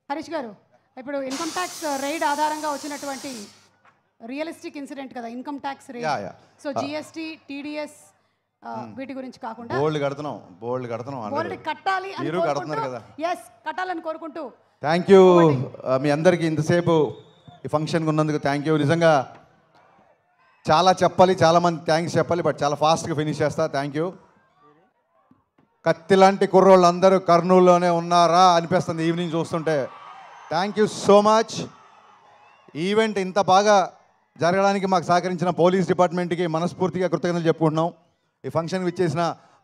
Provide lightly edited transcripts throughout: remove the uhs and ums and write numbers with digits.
హరీష్ గారు, ఇప్పుడు income tax raid ఆధారంగా వచ్చినటువంటి రియలిస్టిక్ ఇన్సిడెంట్ కదా income tax raid. So GST, TDS వీటి గురించి కాకుండా బోల్డ్ కడుతున్నాం బోల్డ్ కట్టాలి అని మీరు కడుతున్నారు కదా. ఎస్, కట్టాలని కోరుకుంటూ థ్యాంక్ యూ మీ అందరికీ ఇంతసేపు ఈ ఫంక్షన్కి ఉన్నందుకు థ్యాంక్ యూ. నిజంగా చాలా చెప్పాలి, చాలామంది థ్యాంక్స్ చెప్పాలి, బట్ చాలా ఫాస్ట్గా ఫినిష్ చేస్తా. Thank you. కత్తి లాంటి కుర్రోళ్ళు అందరూ కర్నూలులోనే ఉన్నారా అనిపిస్తుంది ఈవినింగ్ చూస్తుంటే. Thank you so much. Event ఇంత బాగా జరగడానికి మాకు సహకరించిన పోలీస్ డిపార్ట్మెంట్కి మనస్ఫూర్తిగా కృతజ్ఞతలు చెప్పుకుంటున్నాం. ఈ ఫంక్షన్కి ఇచ్చేసిన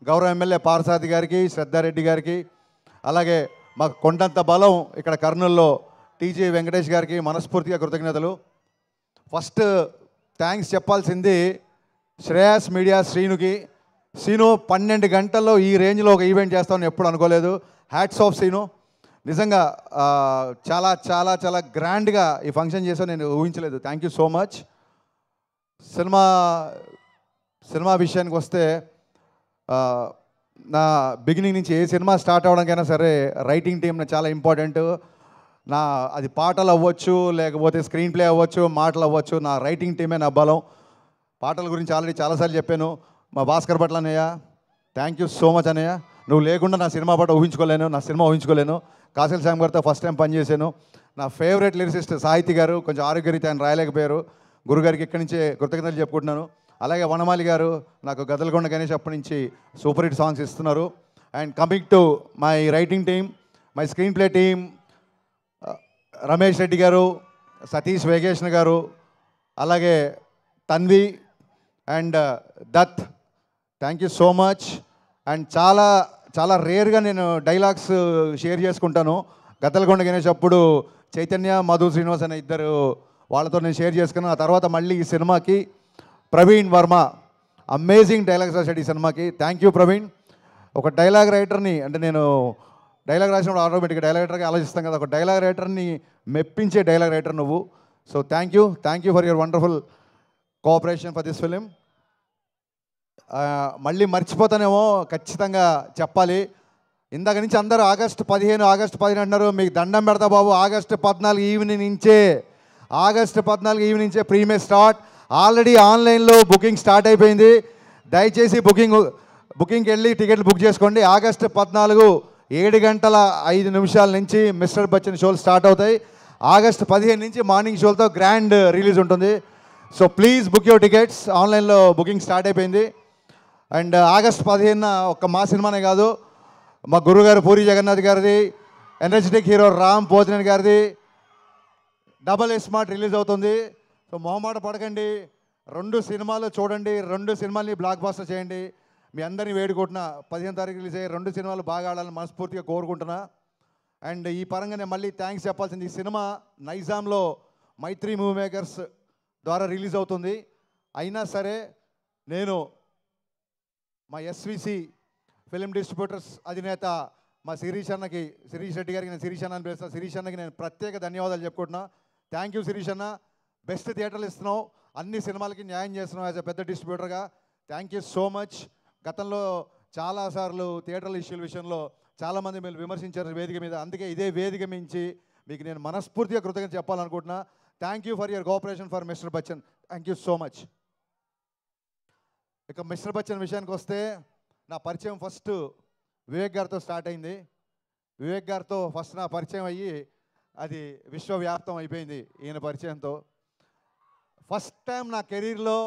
గౌరవ ఎమ్మెల్యే పార్సాది గారికి, శ్రద్ధారెడ్డి గారికి, అలాగే మాకు కొండంత బలం ఇక్కడ కర్నూలులో టీజీ వెంకటేష్ గారికి మనస్ఫూర్తిగా కృతజ్ఞతలు. ఫస్ట్ థ్యాంక్స్ చెప్పాల్సింది శ్రేయాస్ మీడియా శ్రీనుకి. శ్రీను 12 గంటల్లో ఈ రేంజ్లో ఒక ఈవెంట్ చేస్తామని ఎప్పుడు అనుకోలేదు. Hats off Srinu. నిజంగా చాలా చాలా చాలా గ్రాండ్గా ఈ ఫంక్షన్ చేసావు, నేను ఊహించలేదు. Thank you so much. Cinema విషయానికి వస్తే నా బిగినింగ్ నుంచి ఏ సినిమా స్టార్ట్ అవ్వడానికైనా సరే రైటింగ్ టీమ్ చాలా ఇంపార్టెంట్. అది పాటలు అవ్వచ్చు, లేకపోతే స్క్రీన్ ప్లే అవ్వచ్చు, మాటలు అవ్వచ్చు, నా రైటింగ్ టీమే నా బలం. పాటల గురించి ఆల్రెడీ చాలాసార్లు చెప్పాను. మా భాస్కర్ భట్ల అన్నయ్య, థ్యాంక్ యూ సో మచ్ అన్నయ్య. నువ్వు లేకుండా నా సినిమా పాట ఊహించుకోలేను, నా సినిమా ఊహించుకోలేను. కాసిల్ శ్యామ్ గారితో ఫస్ట్ టైం పనిచేశాను. నా ఫేవరెట్ లిరిసిస్ట్ సాహితీ గారు, కొంచెం ఆరోగ్యరీత్యా ఆయన రాయలేకపోయారు. గురుగారికి ఇక్కడి నుంచే కృతజ్ఞతలు చెప్పుకుంటున్నాను. అలాగే వనమాలి గారు నాకు గదలకొండ గణేష్ అప్పటి నుంచి సూపర్ హిట్ సాంగ్స్ ఇస్తున్నారు. And coming to my writing team, my screen play team, Ramesh Reddy గారు, సతీష్ వేగేష్ణ గారు, అలాగే Tanvi and Dutt, thank you so much. And చాలా చాలా రేర్గా నేను డైలాగ్స్ షేర్ చేసుకుంటాను. గద్దలకొండ గణేష్ అప్పుడు చైతన్య, మధు శ్రీనివాస్ అనే ఇద్దరు వాళ్ళతో నేను షేర్ చేసుకున్నాను. ఆ తర్వాత మళ్ళీ ఈ సినిమాకి ప్రవీణ్ వర్మ అమేజింగ్ డైలాగ్స్ రాశాడు ఈ సినిమాకి. Thank you Praveen. ఒక డైలాగ్ రైటర్ని, అంటే నేను డైలాగ్ రాసినప్పుడు ఆటోమేటిక్గా డైలాగ్ రైటర్గా ఆలోచిస్తాం కదా, ఒక డైలాగ్ రైటర్ని మెప్పించే డైలాగ్ రైటర్ నువ్వు. So thank you for your wonderful cooperation for this film. మళ్ళీ మర్చిపోతానేమో, ఖచ్చితంగా చెప్పాలి. ఇందాక నుంచి అందరూ ఆగస్టు 15 అంటున్నారు. మీకు దండం పెడతా బాబు. ఆగస్టు 14 ఈవినింగ్ నుంచే ప్రీమే స్టార్ట్. ఆల్రెడీ ఆన్లైన్లో బుకింగ్ స్టార్ట్ అయిపోయింది. దయచేసి బుకింగ్కి వెళ్ళి టికెట్లు బుక్ చేసుకోండి. ఆగస్టు 14 7:05 నుంచి మిస్టర్ బచ్చన్ షోలు స్టార్ట్ అవుతాయి. ఆగస్టు 15 నుంచి మార్నింగ్ షోలతో గ్రాండ్ రిలీజ్ ఉంటుంది. So please book your tickets. ఆన్లైన్లో బుకింగ్ స్టార్ట్ అయిపోయింది. అండ్ ఆగస్టు 15 ఒక్క మా సినిమానే కాదు, మా గురుగారు పూరి జగన్నాథ్ గారిది, ఎనర్జెటిక్ హీరో రామ్ పోతినేని గారిది డబల్ స్మార్ట్ రిలీజ్ అవుతుంది. సో మొహమాట పడకండి, 2 సినిమాలు చూడండి, 2 సినిమాల్ని బ్లాక్ బాస్టర్ చేయండి. మీ అందరినీ వేడుకుంటున్నా 15 తారీఖు రిలీజ్ అయ్యే 2 సినిమాలు బాగా ఆడాలని మనస్ఫూర్తిగా కోరుకుంటున్నా. అండ్ ఈ పరంగా నేను మళ్ళీ థ్యాంక్స్ చెప్పాల్సింది, ఈ సినిమా నైజాంలో మైత్రి మూవీ మేకర్స్ ద్వారా రిలీజ్ అవుతుంది. అయినా సరే నేను మా ఎస్విసి ఫిలిం డిస్ట్రిబ్యూటర్స్ అధినేత మా శిరీష్ రెడ్డి గారికి, నేను శిరీష్ అన్న అని పిలుస్తాను, శిరీష్ అన్నకి నేను ప్రత్యేక ధన్యవాదాలు చెప్పుకుంటున్నా. థ్యాంక్ యూ శిరీష్ అన్న. బెస్ట్ థియేటర్లు ఇస్తున్నావు, అన్ని సినిమాలకి న్యాయం చేస్తున్నావు యాజ్ ఎ పెద్ద డిస్ట్రిబ్యూటర్గా. Thank you so much. గతంలో చాలాసార్లు థియేటర్ల ఇష్యూల విషయంలో చాలామంది మీరు విమర్శించారు వేదిక మీద. అందుకే ఇదే వేదిక మించి మీకు నేను మనస్ఫూర్తిగా కృతజ్ఞత చెప్పాలనుకుంటున్నా. Thank you for your cooperation for mister Bachchan. Thank you so much. ఇక మిస్టర్ బచ్చన్ విషయానికి వస్తే, నా పరిచయం ఫస్ట్ వివేక్ గారితో స్టార్ట్ అయింది. వివేక్ గారితో ఫస్ట్ నా పరిచయం అయ్యి అది విశ్వవ్యాప్తం అయిపోయింది ఈయన పరిచయంతో. ఫస్ట్ టైం నా కెరీర్లో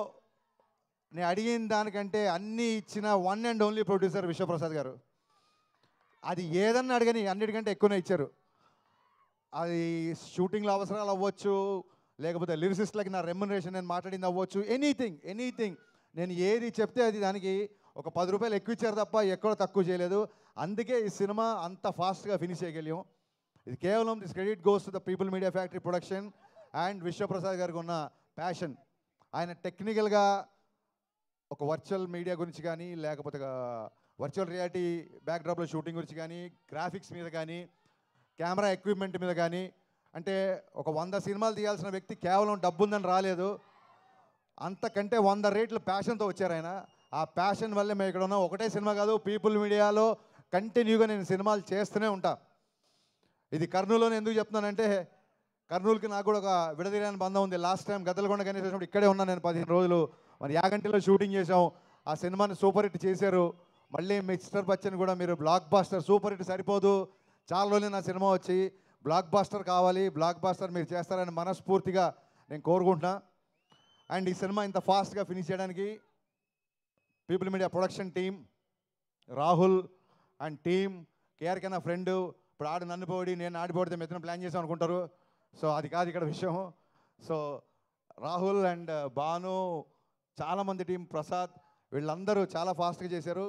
నేను అడిగిన దానికంటే అన్నీ ఇచ్చిన one and only producer Vishwaprasad గారు. అది ఏదన్నా అడగని అన్నిటికంటే ఎక్కువనే ఇచ్చారు. అది షూటింగ్లో అవసరాలు అవ్వచ్చు, లేకపోతే లిరిసిస్ట్లకి నా రెమ్యునరేషన్ నేను మాట్లాడింది అవ్వచ్చు, ఎనీథింగ్ నేను ఏది చెప్తే అది దానికి ఒక 10 రూపాయలు ఎక్కువ ఇచ్చారు తప్ప ఎక్కడో తక్కువ చేయలేదు. అందుకే ఈ సినిమా అంత ఫాస్ట్గా ఫినిష్ చేయగలిగాం. ఇది కేవలం this credit goes to the people media factory production and Vishwaprasad గారికి ఉన్న ప్యాషన్. ఆయన టెక్నికల్గా ఒక వర్చువల్ మీడియా గురించి కానీ, లేకపోతే వర్చువల్ రియాలిటీ బ్యాక్డ్రాప్లో షూటింగ్ గురించి కానీ, గ్రాఫిక్స్ మీద కానీ, కెమెరా ఎక్విప్మెంట్ మీద కానీ, అంటే ఒక 100 సినిమాలు తీయాల్సిన వ్యక్తి కేవలం డబ్బు ఉందని రాలేదు, అంతకంటే 100 రేట్లు ప్యాషన్తో వచ్చారు ఆయన. ఆ ప్యాషన్ వల్లే మేము ఇక్కడ ఉన్నాం. ఒకటే సినిమా కాదు, పీపుల్ మీడియాలో కంటిన్యూగా నేను సినిమాలు చేస్తూనే ఉంటా. ఇది కర్నూలులోనే ఎందుకు చెప్తున్నానంటే కర్నూలుకి నాకు కూడా ఒక విడదీయని బంధం ఉంది. లాస్ట్ టైం గద్దలకొండ గణేష్ వచ్చినప్పుడు ఇక్కడే ఉన్నాను నేను 15 రోజులు. మరి యాగంటిలో షూటింగ్ చేసాం. ఆ సినిమాని సూపర్ హిట్ చేశారు. మళ్ళీ మిస్టర్ బచ్చన్ కూడా మీరు బ్లాక్ బాస్టర్, సూపర్ హిట్ సరిపోదు, చాలా రోజులు నా సినిమా వచ్చి బ్లాక్ బాస్టర్ కావాలి, బ్లాక్ బాస్టర్ మీరు చేస్తారని మనస్ఫూర్తిగా నేను కోరుకుంటున్నా. అండ్ ఈ సినిమా ఇంత ఫాస్ట్గా ఫినిష్ చేయడానికి people media production team, Rahul and team, KRK నా ఫ్రెండ్. ఇప్పుడు ఆడు నన్ను పోడి నేను ఆడిపోడితే మెత్తన ప్లాన్ చేసాం అనుకుంటారు. సో అది కాదు ఇక్కడ విషయం. సో రాహుల్ అండ్ భాను, చాలామంది టీం, ప్రసాద్, వీళ్ళందరూ చాలా ఫాస్ట్గా చేశారు.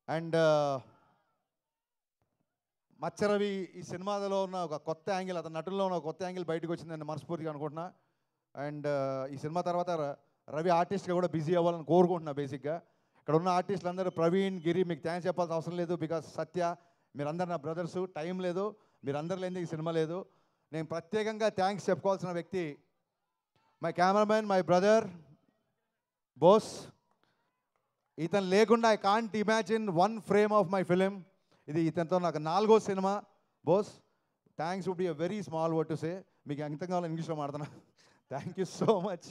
అండ్ మచ్చరవి ఈ సినిమాలో ఉన్న ఒక కొత్త యాంగిల్, అతని నటుల్లో ఉన్న కొత్త యాంగిల్ బయటకు వచ్చిందని మనస్ఫూర్తిగా అనుకుంటున్నా. అండ్ ఈ సినిమా తర్వాత రవి ఆర్టిస్ట్గా కూడా బిజీ అవ్వాలని కోరుకుంటున్నా. బేసిక్గా ఇక్కడ ఉన్న ఆర్టిస్టులు అందరూ ప్రవీణ్, గిరి, మీకు థ్యాంక్స్ చెప్పాల్సిన అవసరం లేదు. బికాస్ సత్య, మీరందరూ నా బ్రదర్సు. టైం లేదు, మీరందరూ లేని ఈ సినిమా లేదు. నేను ప్రత్యేకంగా థ్యాంక్స్ చెప్పుకోవాల్సిన వ్యక్తి my cameraman, my brother Bose. ఇతను లేకుండా I can't imagine one frame of my film. ఇది ఇతనితో నాకు 4వ సినిమా. Bose, thanks would be a very small word to say. మీకు ఎంత కావాలో ఇంగ్లీష్లో మాడుతున్నా. Thank you so much,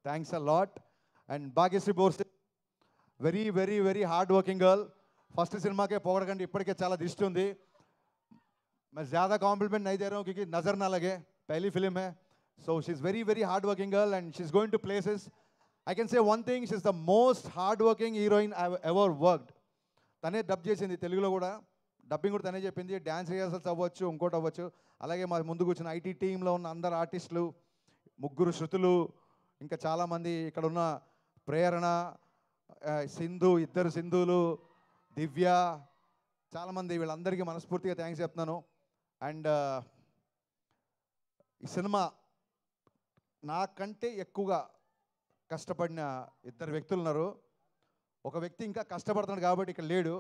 thanks a lot. And Bhagyashri Borse, very very very hard working girl. First cinema के पोगड़कंडी इप्पटिके चाला दृष्टि उंदी. मैं ज़्यादा कॉम्प्लीमेंट नहीं दे रहा हूँ क्योंकि नज़र ना लगे, पहली फिल्म है. So she's very very hard working girl and she's going to places. I can say one thing, she's the most hard working heroine I've ever worked. తనే డబ్ చేసింది తెలుగులో కూడా, డబ్బింగ్ కూడా తనే చెప్పింది. డ్యాన్స్ రిహర్సల్స్ అవ్వచ్చు, ఇంకోటి అవ్వచ్చు. అలాగే మా ముందుకు వచ్చిన ఐటీ టీంలో ఉన్న అందరు ఆర్టిస్టులు, 3 శృతులు, ఇంకా చాలామంది ఇక్కడ ఉన్న ప్రేరణ, సింధు, 2 సింధులు, దివ్య, చాలామంది, వీళ్ళందరికీ మనస్ఫూర్తిగా థ్యాంక్స్ చెప్తున్నాను. అండ్ ఈ సినిమా నాకంటే ఎక్కువగా కష్టపడిన 2 వ్యక్తులు ఉన్నారు. ఒక వ్యక్తి ఇంకా కష్టపడుతున్నాడు కాబట్టి ఇక్కడ లేడు.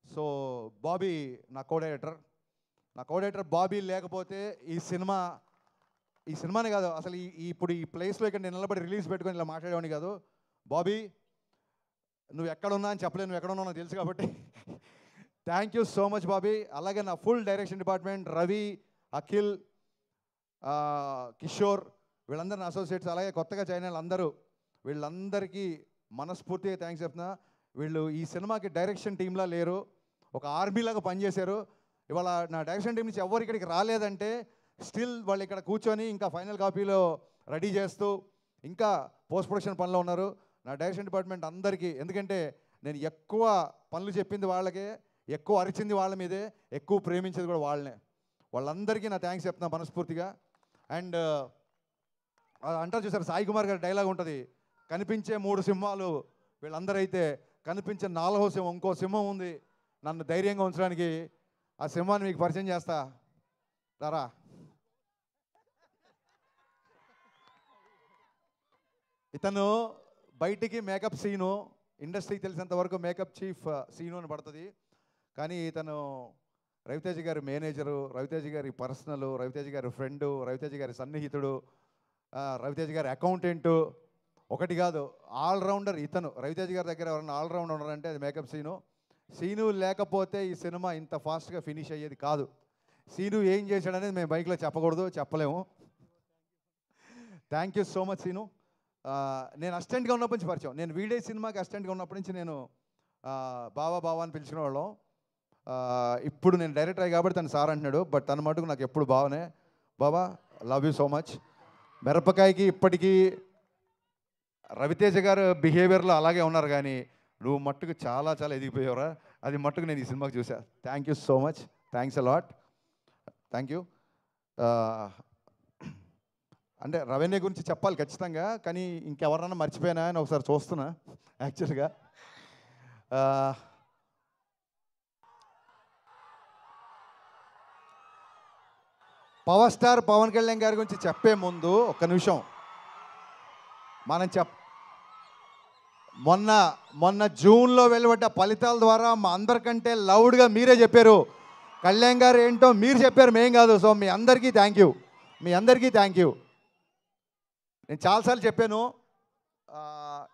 సో బాబీ నా కో డైరెక్టర్ బాబీ లేకపోతే ఈ సినిమానే కాదు అసలు ఇప్పుడు ఈ ప్లేస్లో ఇక్కడ నేను నిలబడి రిలీజ్ పెట్టుకొని ఇలా మాట్లాడేవాడిని కాదు. బాబీ, నువ్వు ఎక్కడున్నా అని చెప్పలేదు, నువ్వు ఎక్కడున్నావు నాకు తెలుసు కాబట్టి thank you so much Bobby. అలాగే నా full direction department, Ravi, Akhil, Kishore, వీళ్ళందరూ నా అసోసియేట్స్, అలాగే కొత్తగా జాయిన్ అయిన అందరూ, వీళ్ళందరికీ మనస్ఫూర్తిగా థ్యాంక్స్ చెప్తున్నా. వీళ్ళు ఈ సినిమాకి డైరెక్షన్ టీంలా లేరు, ఒక ఆర్మీలాగా పనిచేశారు. ఇవాళ నా డైరెక్షన్ టీం నుంచి ఎవరు ఇక్కడికి రాలేదంటే స్టిల్ వాళ్ళు ఇక్కడ కూర్చొని ఇంకా ఫైనల్ కాపీలో రెడీ చేస్తూ ఇంకా పోస్ట్ ప్రొడక్షన్ పనిలో ఉన్నారు. నా డైరెక్షన్ డిపార్ట్మెంట్ అందరికీ, ఎందుకంటే నేను ఎక్కువ పనులు చెప్పింది వాళ్ళకే, ఎక్కువ అరిచింది వాళ్ళ మీదే, ఎక్కువ ప్రేమించేది కూడా వాళ్ళనే. వాళ్ళందరికీ నా థ్యాంక్స్ చెప్తున్నా మనస్ఫూర్తిగా. అండ్ అంటారు చూసారు, సాయి కుమార్ గారి డైలాగ్ ఉంటుంది, కనిపించే 3 సింహాలు వీళ్ళందరూ అయితే కనిపించే 4వ సింహం, ఇంకో సింహం ఉంది నన్ను ధైర్యంగా ఉంచడానికి. ఆ సింహాన్ని మీకు పరిచయం చేస్తా రారా. ఇతను బయటికి మేకప్ సీను, ఇండస్ట్రీకి తెలిసినంత వరకు మేకప్ చీఫ్ సీను అని పడుతుంది. కానీ ఇతను రవితేజ గారి మేనేజరు, రవితేజ గారి పర్సనల్, రవితేజ గారి ఫ్రెండు, రవితేజ గారి సన్నిహితుడు, రవితేజ గారి అకౌంటెంటు, ఒకటి కాదు ఆల్రౌండర్ ఇతను. రవితేజ గారి దగ్గర ఎవరైనా ఆల్రౌండర్ ఉన్నారంటే అది మేకప్ సీను. సీను లేకపోతే ఈ సినిమా ఇంత ఫాస్ట్గా ఫినిష్ అయ్యేది కాదు. సీను ఏం చేశాడనేది మేము బైక్లో చెప్పకూడదు, చెప్పలేము. Thank you so much Seenu. నేను అసిస్టెంట్గా ఉన్నప్పటి నుంచి పరిచయం, నేను వీడే సినిమాకి అసిస్టెంట్గా ఉన్నప్పటి నుంచి నేను బావా అని పిలిచిన వాళ్ళం. ఇప్పుడు నేను డైరెక్టర్ అయ్యి కాబట్టి తను సార్ అంటున్నాడు, బట్ తన మటుకు నాకు ఎప్పుడు బావనే. బావా, లవ్ యూ సో మచ్. మిరపకాయకి ఇప్పటికీ రవితేజ గారు బిహేవియర్లో అలాగే ఉన్నారు, కానీ నువ్వు మట్టుకు చాలా చాలా ఎదిగిపోయావురా, అది మట్టుకు నేను ఈ సినిమాకి చూసా. Thank you so much, thanks a lot, thank you. అంటే రవీణ గురించి చెప్పాలి ఖచ్చితంగా, కానీ ఇంకెవరన్నా మర్చిపోయినా అని ఒకసారి చూస్తున్నా యాక్చువల్గా. పవర్ స్టార్ పవన్ కళ్యాణ్ గారి గురించి చెప్పే ముందు ఒక్క నిమిషం మనం మొన్న జూన్లో వెలువడ్డ ఫలితాల ద్వారా మా అందరికంటే లౌడ్గా మీరే చెప్పారు, కళ్యాణ్ గారు ఏంటో మీరు చెప్పారు, మేం కాదు. సో మీ అందరికీ థ్యాంక్ యూ, మీ అందరికీ థ్యాంక్ యూ. నేను చాలాసార్లు చెప్పాను,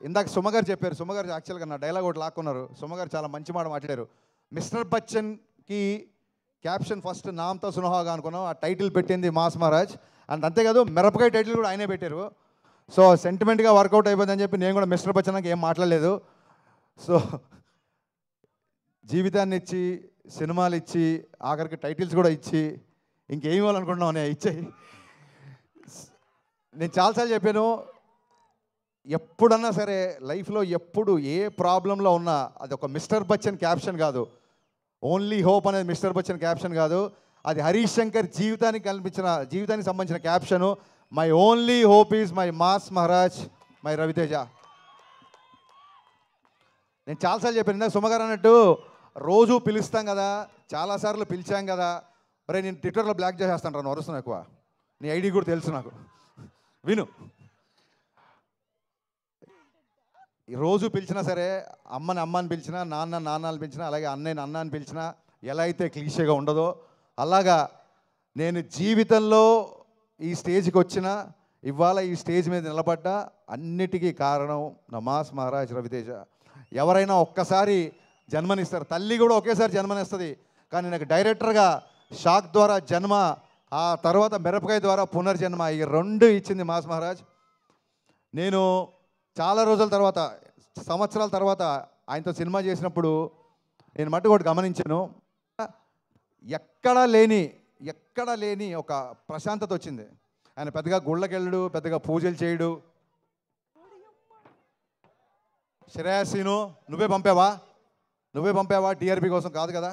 ఇందాక సుమగారు చెప్పారు, సుమగారు యాక్చువల్గా నా డైలాగ్ ఒకటి లాక్కున్నారు. సుమగారు చాలా మంచి మాట మాట్లాడారు. మిస్టర్ బచ్చన్కి క్యాప్షన్ ఫస్ట్ నామ్తో సునహాగా అనుకున్నాం, ఆ టైటిల్ పెట్టింది మాస్ మహారాజ్. అండ్ అంతేకాదు మిరపకాయ టైటిల్ కూడా ఆయనే పెట్టారు. సో సెంటిమెంట్గా వర్కౌట్ అయిపోయిందని చెప్పి నేను కూడా మిస్టర్ బచ్చన్కి ఏం మాట్లాడలేదు. సో జీవితాన్ని ఇచ్చి, సినిమాలు ఇచ్చి, ఆఖరికి టైటిల్స్ కూడా ఇచ్చి, ఇంకేం ఇవ్వాలనుకుంటున్నావు నేను ఇచ్చాయి. నేను చాలాసార్లు చెప్పాను, ఎప్పుడన్నా సరే లైఫ్లో ఎప్పుడు ఏ ప్రాబ్లంలో ఉన్నా అది ఒక మిస్టర్ బచ్చన్ క్యాప్షన్ కాదు, ఓన్లీ హోప్ అనేది మిస్టర్ బచ్చన్ క్యాప్షన్ కాదు, అది హరీష్ శంకర్ జీవితానికి సంబంధించిన caption. My only hope is my mass Maharaj, my Raviteja. నేను చాలాసార్లు చెప్పాను, ఇందాక సుమగారు అన్నట్టు రోజు పిలుస్తాం కదా, చాలాసార్లు పిలిచాం కదా, మరి నేను ట్విట్టర్లో బ్లాక్ చేసేస్తాను రాను, వరుస్తున్నాను ఎక్కువ, నీ ఐడి కూడా తెలుసు నాకు, విను. రోజు పిలిచినా సరే, అమ్మని అమ్మ అని పిలిచినా, నాన్న నాన్న అని పిలిచినా, అలాగే అన్నయ్యని అన్న అని పిలిచినా ఎలా అయితే క్లీషేగా ఉండదో అలాగా నేను జీవితంలో ఈ స్టేజ్కి వచ్చిన, ఇవాళ ఈ స్టేజ్ మీద నిలబడ్డా అన్నిటికీ కారణం నా మాస్ మహారాజ్ రవితేజ. ఎవరైనా ఒక్కసారి జన్మనిస్తారు, తల్లి కూడా ఒకేసారి జన్మనిస్తుంది, కానీ నాకు డైరెక్టర్గా షాక్ ద్వారా జన్మ, ఆ తర్వాత మిరపకాయ ద్వారా పునర్జన్మ, ఈ రెండు ఇచ్చింది మాస్ మహారాజ్. నేను చాలా రోజుల తర్వాత, సంవత్సరాల తర్వాత ఆయనతో సినిమా చేసినప్పుడు నేను మట్టు ఒకటి గమనించాను, ఎక్కడా లేని ఒక ప్రశాంతత వచ్చింది. ఆయన పెద్దగా గుళ్ళకెళ్ళడు, పెద్దగా పూజలు చేయడు. శ్రేయస్సీను నువ్వే పంపావా టీఆర్పీ కోసం కాదు కదా,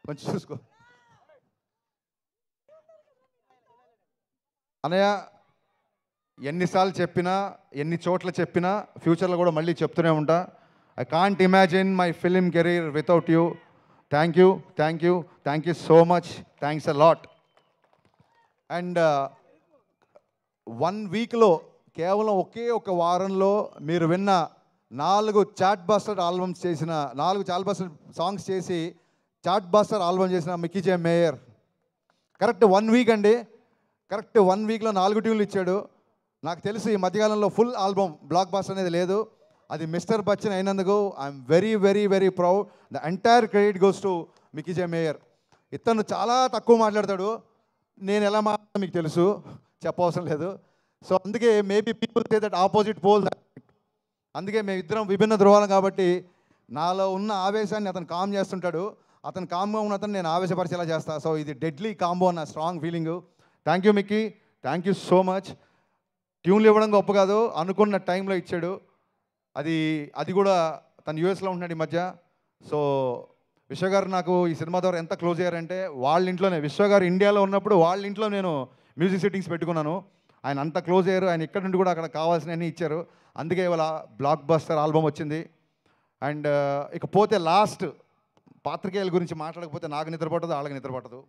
కొంచెం చూసుకో అన్నయ్య. ఎన్నిసార్లు చెప్పినా, ఎన్ని చోట్ల చెప్పినా, ఫ్యూచర్లో కూడా మళ్ళీ చెప్తూనే ఉంటా, I can't imagine my film career without you. Thank you so much, thanks a lot. And 1 వీక్లో, కేవలం ఒకే ఒక వారంలో మీరు విన్న 4 చాట్ బస్టర్ ఆల్బమ్స్ చేసిన, 4 చాట్ బస్టర్ సాంగ్స్ చేసి చాట్ బస్టర్ ఆల్బమ్ చేసిన మిక్కీ జే మేయర్ కరెక్ట్ 1 వీక్ అండి, కరెక్ట్ 1 వీక్లో 4 ట్యూన్లు ఇచ్చాడు. నాకు తెలిసి ఈ మధ్యకాలంలో ఫుల్ ఆల్బమ్ బ్లాక్ బస్టర్ అనేది లేదు, అది మిస్టర్ బచ్చన్ అయినందుకు I'm very very very proud. The entire credit goes to Mickey J mayor. ఇతను చాలా తక్కువ మాట్లాడతాడు, నేను ఎలా మాట్లాడతాను మీకు తెలుసు, చెప్పవసరం లేదు. సో అందుకే maybe people say that opposite pole, అందుకే మేమిద్దరం విభిన్న ధృవాలం కాబట్టి నాలో ఉన్న ఆవేశాన్ని అతను కామ్ చేస్తుంటాడు, అతను కామ్గా ఉన్న అతను నేను ఆవేశపరిచేలా చేస్తాను. సో ఇది డెడ్లీ కాంబో అన్న strong feeling. Thank you Mickey, thank you so much. ట్యూన్లు ఇవ్వడం గొప్ప కాదు, అనుకున్న టైంలో ఇచ్చాడు. అది కూడా తను యూఎస్లో ఉంటున్నాడు ఈ మధ్య. సో విశ్వగారు నాకు ఈ సినిమా ద్వారా ఎంత క్లోజ్ అయ్యారంటే, వాళ్ళ ఇంట్లోనే, విశ్వగారు ఇండియాలో ఉన్నప్పుడు వాళ్ళ ఇంట్లో నేను మ్యూజిక్ సెట్టింగ్స్ పెట్టుకున్నాను. ఆయన అంత క్లోజ్ అయ్యారు, ఆయన ఇక్కడ నుండి కూడా అక్కడ కావాల్సినవన్నీ ఇచ్చారు. అందుకే ఇవాళ బ్లాక్ బస్టర్ ఆల్బమ్ వచ్చింది. అండ్ ఇకపోతే లాస్ట్, పాత్రికేయుల గురించి మాట్లాడకపోతే నాకు నిద్రపట్టదు, వాళ్ళకి నిద్రపట్టదు.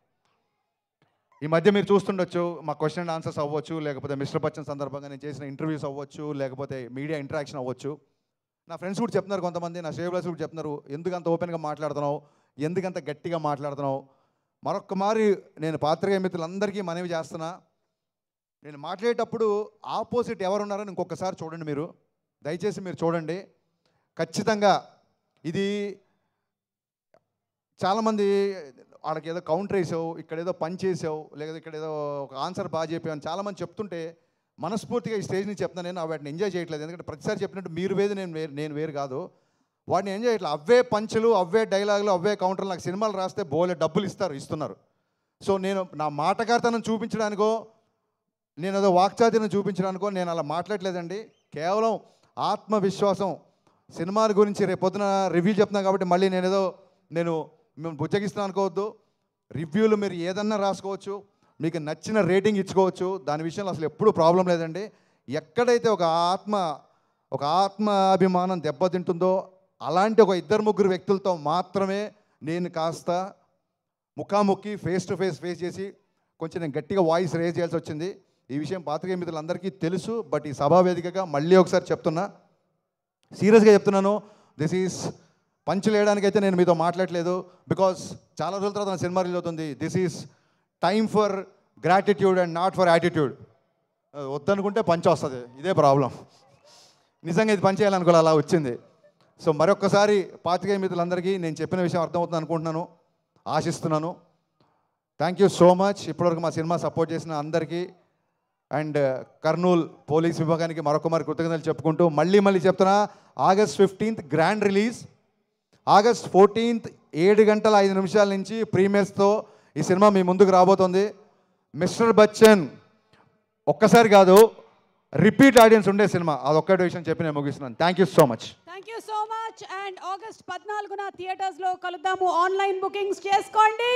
ఈ మధ్య మీరు చూస్తుండొచ్చు, మా క్వశ్చన్ అండ్ ఆన్సర్స్ అవ్వచ్చు, లేకపోతే మిస్టర్ బచ్చన్ సందర్భంగా నేను చేసిన ఇంటర్వ్యూస్ అవ్వచ్చు, లేకపోతే మీడియా ఇంటరాక్షన్ అవ్వచ్చు. నా ఫ్రెండ్స్ కూడా చెప్తున్నారు, కొంతమంది నా షేవ్లర్స్ కూడా చెప్తున్నారు, ఎందుకంత ఓపెన్గా మాట్లాడుతున్నావు, ఎందుకంత గట్టిగా మాట్లాడుతున్నావు. మరొక్కమారి నేను పాత్రికేయ మిత్రులందరికీ మనవి చేస్తున్నా, నేను మాట్లాడేటప్పుడు ఆపోజిట్ ఎవరున్నారని ఇంకొకసారి చూడండి, మీరు దయచేసి మీరు చూడండి. ఖచ్చితంగా ఇది చాలామంది వాళ్ళకి ఏదో కౌంటర్ వేసావు, ఇక్కడ ఏదో పని చేసావు, లేదా ఇక్కడ ఏదో ఒక ఆన్సర్ బాగా చెప్పావు అని చాలామంది చెప్తుంటే మనస్ఫూర్తిగా ఈ స్టేజ్ నుంచి చెప్తున్నాను, నేను వాటిని ఎంజాయ్ చేయట్లేదు. ఎందుకంటే ప్రతిసారి చెప్పినట్టు మీరు వేరు నేను వేరు కాదు, వాటిని ఎంజాయ్ చేయట్లేదు. అవే పంచులు, అవే డైలాగులు, అవే కౌంటర్లు. నాకు సినిమాలు రాస్తే బోలే డబ్బులు ఇస్తున్నారు. సో నేను నా మాటకారితనం చూపించడానికో, నేను ఏదో వాక్చాతుర్యం చూపించడానికో నేను అలా మాట్లాడలేదండి. కేవలం ఆత్మవిశ్వాసం. సినిమాల గురించి రేపు పొద్దున రివ్యూ చెప్తున్నాను కాబట్టి మళ్ళీ నేను మేము బుజ్జగిస్తున్నాను అనుకోవద్దు. రివ్యూలు మీరు ఏదన్నా రాసుకోవచ్చు, మీకు నచ్చిన రేటింగ్ ఇచ్చుకోవచ్చు, దాని విషయంలో అసలు ఎప్పుడూ ప్రాబ్లం లేదండి. ఎక్కడైతే ఒక ఆత్మాభిమానం దెబ్బతింటుందో అలాంటి ఒక 2-3 వ్యక్తులతో మాత్రమే నేను కాస్త ముఖాముఖి ఫేస్ టు ఫేస్ చేసి కొంచెం నేను గట్టిగా వాయిస్ రేజ్ చేయాల్సి వచ్చింది. ఈ విషయం పాత్రికేయ మిత్రులందరికీ తెలుసు. బట్ ఈ సభావేదికగా మళ్ళీ ఒకసారి చెప్తున్నా, సీరియస్గా చెప్తున్నాను, దిస్ ఈజ్ పంచులు వేయడానికైతే నేను మీతో మాట్లాడలేదు. బికాస్ చాలా రోజుల తర్వాత నా సినిమా రిలీజ్ అవుతుంది. This is time for gratitude and not for attitude. వద్దనుకుంటే పంచ్ వస్తుంది, ఇదే ప్రాబ్లం. నిజంగా ఇది పని చేయాలనుకోవాలి, అలా వచ్చింది. సో మరొక్కసారి పాత్రికేయ మిత్రులందరికీ నేను చెప్పిన విషయం అర్థమవుతుంది అనుకుంటున్నాను, ఆశిస్తున్నాను. థ్యాంక్ యూ సో మచ్ ఇప్పటివరకు మా సినిమా సపోర్ట్ చేసిన అందరికీ అండ్ కర్నూల్ పోలీస్ విభాగానికి మరొకమారి కృతజ్ఞతలు చెప్పుకుంటూ మళ్ళీ చెప్తున్నా, August 15th grand release, August 14th 7:05 నుంచి ప్రీమియర్స్తో ఈ సినిమా మీ ముందుకు రాబోతుంది. మిస్టర్ బచ్చన్ ఒక్కసారి కాదు, రిపీట్ ఆడియన్స్ ఉండే సినిమా, అదొక్కటి విషయం చెప్పి నేను ముగిస్తున్నాను. Thank you so much. Thank you so much. And August 14న థియేటర్స్లో కలుద్దాము. ఆన్లైన్ బుకింగ్స్ చేసుకోండి.